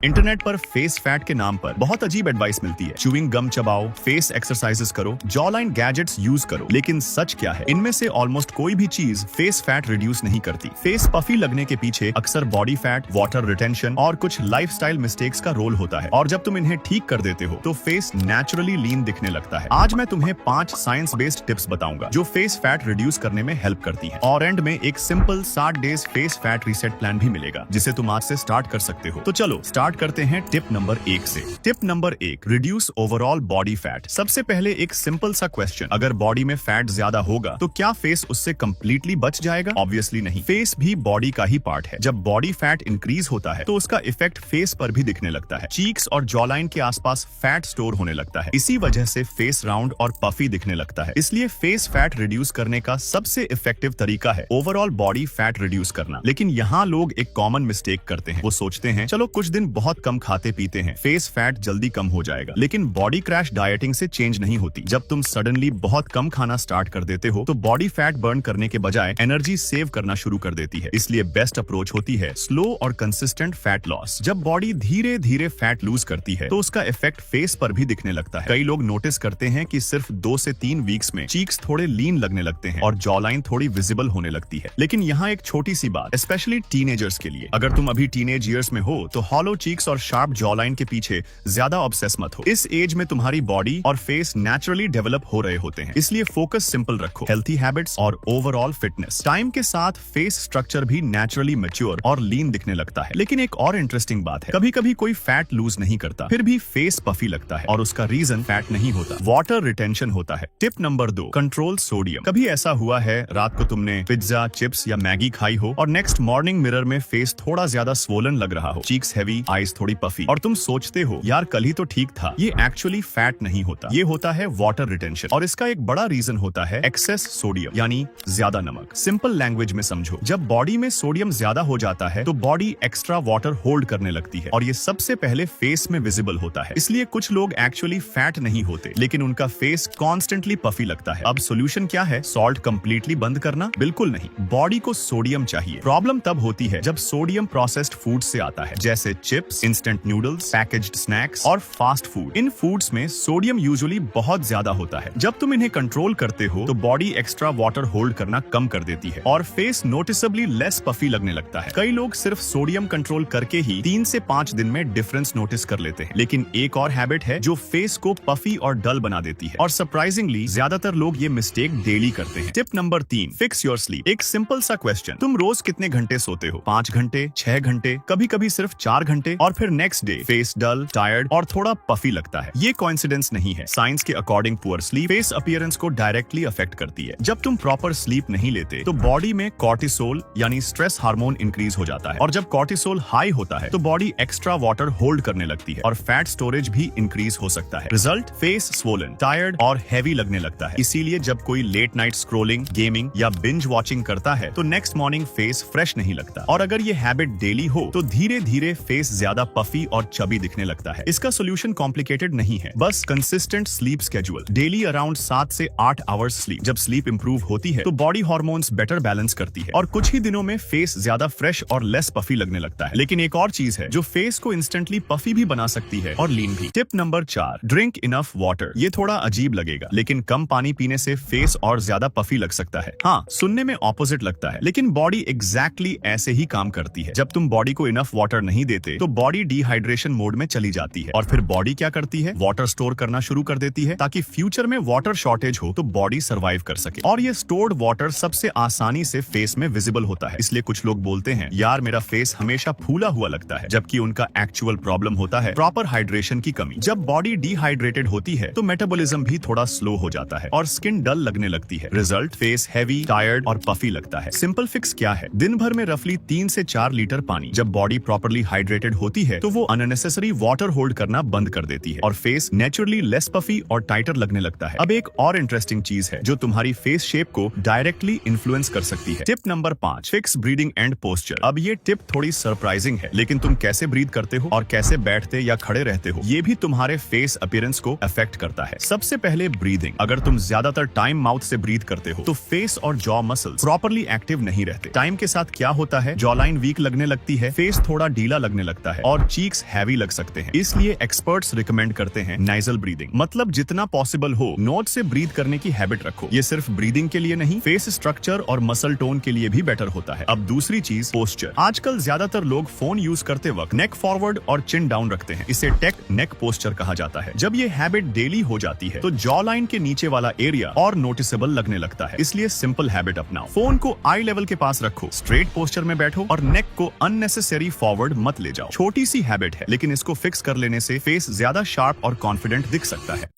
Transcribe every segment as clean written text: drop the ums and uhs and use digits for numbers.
Internet पर face fat के नाम पर बहुत अजीब एडवाइस मिलती है। च्यूइंग गम चबाओ, फेस एक्सरसाइजेस करो, जॉ लाइन गैजेट्स यूज करो, लेकिन सच क्या है? इनमें से ऑलमोस्ट कोई भी चीज फेस फैट रिड्यूस नहीं करती। फेस पफी लगने के पीछे अक्सर बॉडी फैट, वाटर रिटेंशन और कुछ लाइफस्टाइल मिस्टेक्स का रोल होता है, और जब तुम इन्हें ठीक कर देते हो तो फेस नेचुरली लीन दिखने लगता है। आज मैं तुम्हें 5 साइंस बेस्ड टिप्स बताऊंगा जो फेस फैट रिड्यूस करने में हेल्प करती है, और एंड में एक simple 60 days face fat reset plan भी मिलेगा जिसे तुम आज से स्टार्ट कर सकते हो। तो चलो स्टार्ट करते हैं टिप नंबर 1 से। Tip number 1, reduce overall body fat. सबसे पहले एक सिंपल सा क्वेश्चन, अगर बॉडी में फैट ज्यादा होगा तो क्या फेस उससे कंप्लीटली बच जाएगा? ऑब्वियसली नहीं। फेस भी बॉडी का ही पार्ट है। जब बॉडी फैट इंक्रीज होता है तो उसका इफेक्ट फेस पर भी दिखने लगता है। चीक्स और जॉ लाइन के आसपास फैट स्टोर होने लगता है। इसी वजह से फेस राउंड और पफी दिखने लगता है। इसलिए फेस फैट रिड्यूस करने का सबसे इफेक्टिव तरीका है ओवरऑल बॉडी फैट रिड्यूस करना। लेकिन यहाँ लोग एक कॉमन मिस्टेक करते हैं। वो सोचते हैं चलो कुछ दिन बहुत कम खाते पीते हैं, फेस फैट जल्दी कम हो जाएगा। लेकिन बॉडी क्रैश डाइटिंग से चेंज नहीं होती। जब तुम सडनली बहुत कम खाना स्टार्ट कर देते हो तो बॉडी फैट बर्न करने के बजाय एनर्जी सेव करना शुरू कर देती है। इसलिए बेस्ट अप्रोच होती है स्लो और कंसिस्टेंट फैट लॉस। जब बॉडी धीरे धीरे फैट लूज करती है तो उसका इफेक्ट फेस पर भी दिखने लगता है। कई लोग नोटिस करते हैं कि सिर्फ 2 से 3 वीक्स में चीक्स थोड़े लीन लगने लगते हैं और जॉ लाइन थोड़ी विजिबल होने लगती है। लेकिन यहाँ एक छोटी सी बात, स्पेशली टीनेजर्स के लिए, अगर तुम अभी टीनेज ईयर्स में हो तो हॉलो चीक्स और शार्प जॉ लाइन के पीछे ज्यादा ऑब्सेस मत हो। इस एज में तुम्हारी बॉडी और फेस नेचुरली डेवलप हो रहे होते हैं, इसलिए फोकस सिंपल रखो, हेल्थी हैबिट्स और ओवरऑल फिटनेस। टाइम के साथ फेस स्ट्रक्चर भी नेचुरली मैच्योर और लीन दिखने लगता है। लेकिन एक और इंटरेस्टिंग बात है, कभी कभी कोई फैट लूज नहीं करता फिर भी फेस पफी लगता है, और उसका रीजन फैट नहीं होता, वाटर रिटेंशन होता है। Tip number 2, control sodium. कभी ऐसा हुआ है रात को तुमने पिज्जा, चिप्स या मैगी खाई हो और नेक्स्ट मॉर्निंग मिरर में फेस थोड़ा ज्यादा स्वोलन लग रहा हो, चीक्स हैवी, आईज थोड़ी पफी, और तुम सोचते हो यार कल ही तो ठीक था। ये एक्चुअली फैट नहीं होता, ये होता है वाटर रिटेंशन, और इसका एक बड़ा रीजन होता है एक्सेस सोडियम, यानी ज्यादा नमक। सिंपल लैंग्वेज में समझो, जब बॉडी में सोडियम ज्यादा हो जाता है तो बॉडी एक्स्ट्रा वाटर होल्ड करने लगती है, और ये सबसे पहले फेस में विजिबल होता है। इसलिए कुछ लोग एक्चुअली फैट नहीं होते लेकिन उनका फेस कॉन्स्टेंटली पफी लगता है। अब सोल्यूशन क्या है? सॉल्ट कंप्लीटली बंद करना? बिल्कुल नहीं, बॉडी को सोडियम चाहिए। प्रॉब्लम तब होती है जब सोडियम प्रोसेस्ड फूड से आता है, जैसे chips, instant noodles, packaged snacks और फास्ट फूड। इन फूड्स में सोडियम यूजुअली बहुत ज्यादा होता है। जब तुम इन्हें कंट्रोल करते हो तो बॉडी एक्स्ट्रा वाटर होल्ड करना कम कर देती है और फेस नोटिसेबली लेस पफी लगने लगता है। कई लोग सिर्फ सोडियम कंट्रोल करके ही 3 से 5 दिन में डिफरेंस नोटिस कर लेते हैं। लेकिन एक और हैबिट है जो फेस को पफी और डल बना देती है, और सरप्राइजिंगली ज्यादातर लोग ये मिस्टेक डेली करते हैं। Tip number 3, fix your sleep. एक सिंपल सा क्वेश्चन, तुम रोज कितने घंटे सोते हो? 5 घंटे, 6 घंटे, कभी कभी सिर्फ 4 घंटे, और फिर नेक्स्ट डे फेस डल, टायर्ड और थोड़ा पफी लगता है। ये कोइंसिडेंस नहीं है। साइंस के according poor sleep face appearance को डायरेक्टली अफेक्ट करती है। जब तुम प्रॉपर स्लीप नहीं लेते तो बॉडी में कॉर्टिसोल यानी स्ट्रेस हार्मोन इंक्रीज हो जाता है, और जब कॉर्टिसोल हाई होता है तो बॉडी एक्स्ट्रा वाटर होल्ड करने लगती है और फैट स्टोरेज भी इंक्रीज हो सकता है। रिजल्ट, फेस स्वोलन, टायर्ड और हैवी लगने लगता है। इसीलिए जब कोई लेट नाइट स्क्रोलिंग, गेमिंग या बिंज वॉचिंग करता है तो नेक्स्ट मॉर्निंग फेस फ्रेश नहीं लगता, और अगर ये हैबिट डेली हो तो धीरे धीरे फेस ज्यादा पफी और चबी दिखने लगता है। इसका सोल्यूशन कॉम्प्लिकेटेड नहीं है, बस consistent sleep schedule, daily around 7 से 8 आवर्स स्लीप। जब स्लीप इंप्रूव होती है तो बॉडी हार्मोन्स बेटर बैलेंस करती है और कुछ ही दिनों में फेस ज्यादा फ्रेश और लेस पफी लगने लगता है। लेकिन एक और चीज है जो फेस को इंस्टेंटली पफी भी बना सकती है और लीन भी। Tip number 4, drink enough water. ये थोड़ा अजीब लगेगा लेकिन कम पानी पीने से फेस और ज्यादा पफी लग सकता है। हाँ, सुनने में ऑपोजिट लगता है लेकिन बॉडी एग्जैक्टली ऐसे ही काम करती है। जब तुम बॉडी को इनफ वाटर नहीं देते तो बॉडी डिहाइड्रेशन मोड में चली जाती है, और फिर बॉडी क्या करती है? वाटर स्टोर करना शुरू कर देती है ताकि फ्यूचर में वाटर शॉर्टेज हो तो बॉडी सर्वाइव कर सके। और ये स्टोर्ड वाटर सबसे आसानी से फेस में विजिबल होता है। इसलिए कुछ लोग बोलते हैं यार मेरा फेस हमेशा फूला हुआ लगता है, जबकि उनका एक्चुअल प्रॉब्लम होता है प्रॉपर हाइड्रेशन की कमी। जब बॉडी डिहाइड्रेटेड होती है तो मेटाबॉलिज्म भी थोड़ा स्लो हो जाता है और स्किन डल लगने लगती है। रिजल्ट, फेस हैवी, टायर्ड और पफी लगता है। सिंपल फिक्स क्या है? दिन भर में रफली 3 से 4 लीटर पानी। जब बॉडी प्रॉपर्ली हाइड्रेटेड होती है तो वो अननेसेसरी वाटर होल्ड करना बंद कर देती है और फेस नेचुरली लेस पफी और टाइटर लगने लगता है। अब एक और इंटरेस्टिंग चीज है जो तुम्हारी फेस शेप को डायरेक्टली इन्फ्लुएंस कर सकती है। Tip number 5, fix breathing and posture. अब ये टिप थोड़ी सरप्राइजिंग है लेकिन तुम कैसे ब्रीथ करते हो और कैसे बैठते या खड़े रहते हो ये भी तुम्हारे फेस अपीयरेंस को अफेक्ट करता है। सबसे पहले ब्रीदिंग। अगर तुम ज्यादातर टाइम माउथ से ब्रीथ करते हो तो फेस और जॉ मसल्स प्रॉपर्ली एक्टिव नहीं रहते। टाइम के साथ क्या होता है? जॉ लाइन वीक लगने लगती है, फेस थोड़ा ढीला लगने लगता सकता है और चीक्स हैवी लग सकते हैं। इसलिए एक्सपर्ट्स रिकमेंड करते हैं नाइजल ब्रीदिंग, मतलब जितना पॉसिबल हो नोज से ब्रीथ करने की हैबिट रखो। ये सिर्फ ब्रीदिंग के लिए नहीं, फेस स्ट्रक्चर और मसल टोन के लिए भी बेटर होता है। अब दूसरी चीज पोस्चर। आजकल ज्यादातर लोग फोन यूज करते वक्त नेक फॉरवर्ड और चिन डाउन रखते हैं। इसे टेक नेक पोस्चर कहा जाता है। जब ये हैबिट डेली हो जाती है तो जॉ लाइन के नीचे वाला एरिया और नोटिसेबल लगने लगता है। इसलिए सिंपल हैबिट अपनाओ, फोन को आई लेवल के पास रखो, स्ट्रेट पोस्चर में बैठो और नेक को अननेसेसरी फॉरवर्ड मत ले जाओ। छोटी सी हैबिट है, लेकिन इसको फिक्स कर लेने से फेस ज्यादा शार्प और कॉन्फिडेंट दिख सकता है।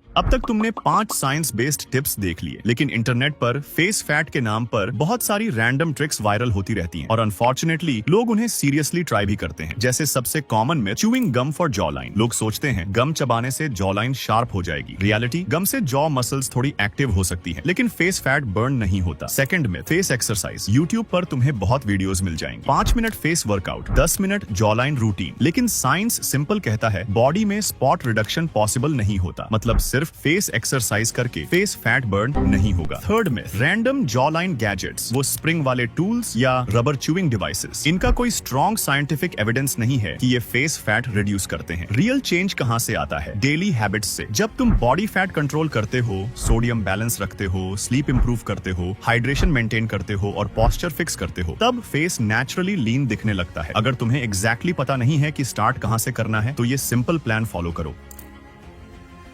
अब तक तुमने 5 साइंस बेस्ड टिप्स देख लिए, लेकिन इंटरनेट पर फेस फैट के नाम पर बहुत सारी रैंडम ट्रिक्स वायरल होती रहती हैं और अनफॉर्चुनेटली लोग उन्हें सीरियसली ट्राई भी करते हैं। जैसे सबसे कॉमन में chewing gum for jaw line. लोग सोचते हैं गम चबाने से जॉ लाइन शार्प हो जाएगी। रियलिटी, गम से जॉ मसल्स थोड़ी एक्टिव हो सकती हैं, लेकिन फेस फैट बर्न नहीं होता। सेकंड में फेस एक्सरसाइज। यूट्यूब पर तुम्हें बहुत वीडियोस मिल जाएंगे। 5 minute face workout, 10 minute jaw line routine. लेकिन साइंस सिंपल कहता है बॉडी में स्पॉट रिडक्शन पॉसिबल नहीं होता, मतलब सिर्फ फेस एक्सरसाइज करके फेस फैट बर्न नहीं होगा। थर्ड में रैंडम जॉ लाइन गैजेट्स, वो स्प्रिंग वाले टूल्स या रबर च्यूइंग डिवाइसेस। इनका कोई स्ट्रॉन्ग साइंटिफिक एविडेंस नहीं है कि ये फेस फैट रिड्यूस करते हैं। रियल चेंज कहां से आता है? डेली हैबिट्स से। जब तुम बॉडी फैट कंट्रोल करते हो, सोडियम बैलेंस रखते हो, स्लीप इंप्रूव करते हो, हाइड्रेशन मेंटेन करते हो और पोस्चर फिक्स करते हो, तब फेस नेचुरली लीन दिखने लगता है। अगर तुम्हें एग्जैक्टली पता नहीं है कि स्टार्ट कहां से करना है, तो ये सिंपल प्लान फॉलो करो।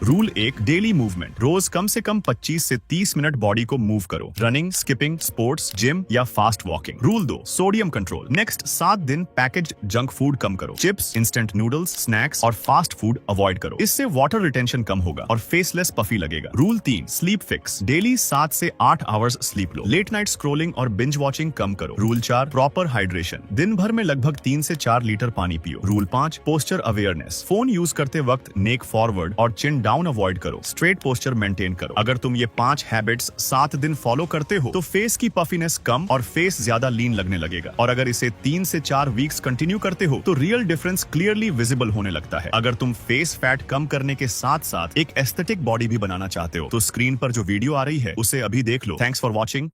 Rule 1, daily movement. रोज कम से कम 25 से 30 मिनट बॉडी को मूव करो। रनिंग, स्किपिंग, स्पोर्ट्स, जिम या fast walking. Rule 2, sodium control. Next 7 दिन पैकेज्ड जंक फूड कम करो। चिप्स, इंस्टेंट नूडल्स, स्नैक्स और फास्ट फूड अवॉइड करो। इससे वाटर रिटेंशन कम होगा और फेसलेस पफी लगेगा। Rule 3, sleep fix. डेली 7 से 8 आवर्स स्लीप लो। लेट नाइट स्क्रोलिंग और बिंज वॉचिंग कम करो। Rule 4, proper hydration. दिन भर में लगभग 3 से 4 लीटर पानी पियो। Rule 5, posture awareness. Phone use करते वक्त नेक फॉरवर्ड और चिन डाउन अवॉइड करो। स्ट्रेट पोस्चर मेंटेन करो। अगर तुम ये 5 हैबिट्स 7 दिन फॉलो करते हो तो फेस की पफीनेस कम और फेस ज्यादा लीन लगने लगेगा। और अगर इसे 3 से 4 वीक्स कंटिन्यू करते हो तो रियल डिफरेंस क्लियरली विजिबल होने लगता है। अगर तुम फेस फैट कम करने के साथ साथ एक एस्थेटिक बॉडी भी बनाना चाहते हो तो स्क्रीन पर जो वीडियो आ रही है उसे अभी देख लो। Thanks for watching.